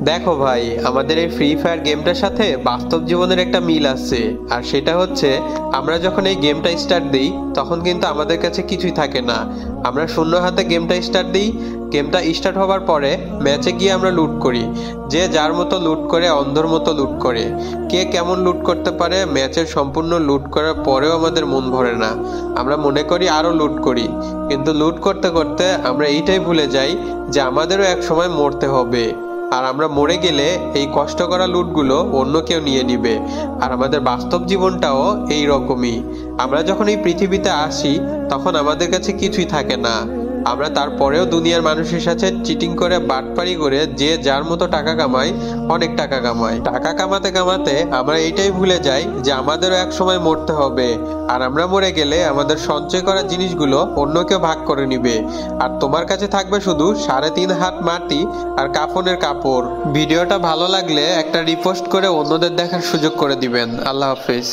দেখো ভাই, আমাদের এই ফ্রি ফায়ার গেমটার সাথে বাস্তব জীবনের একটা মিল আছে। আর সেটা হচ্ছে, আমরা যখন এই গেমটা স্টার্ট দিই তখন কিন্তু আমাদের কাছে কিছুই থাকে না। আমরা শূন্য হাতে গেমটা স্টার্ট দিই। গেমটা স্টার্ট হওয়ার পরে ম্যাচে গিয়ে আমরা লুট করি। যে যার মতো লুট করে, অন্ধর মতো লুট করে। কে কেমন লুট করতে পারে, ম্যাচের সম্পূর্ণ লুট করার পরেও আমাদের মন ভরে না। আমরা মনে করি আরো লুট করি, কিন্তু লুট করতে করতে আমরা এইটাই ভুলে যাই যে আমাদেরও এক সময় মরতে হবে। আর আমরা মরে গেলে এই কষ্ট করা লুটগুলো অন্য কেউ নিয়ে নিবে। আর আমাদের বাস্তব জীবনটাও এই রকমই। আমরা যখন এই পৃথিবীতে আসি তখন আমাদের কাছে কিছুই থাকে না। আমরা তারপরেও দুনিয়ার মানুষের সাথে চিটিং করে, বাটপারি করে, যে যার মতো টাকা কামাই, অনেক টাকা কামাই। টাকা কামাতে কামাতে আমরা এইটাই ভুলে যাই যে আমাদেরও এক সময় মরতে হবে। আর আমরা মরে গেলে আমাদের সঞ্চয় করা জিনিসগুলো অন্য কেউ ভাগ করে নিবে। আর তোমার কাছে থাকবে শুধু 3.5 হাত মাটি আর কাফনের কাপড়। ভিডিওটা ভালো লাগলে একটা রিপোস্ট করে অন্যদের দেখার সুযোগ করে দিবেন। আল্লাহ হাফেজ।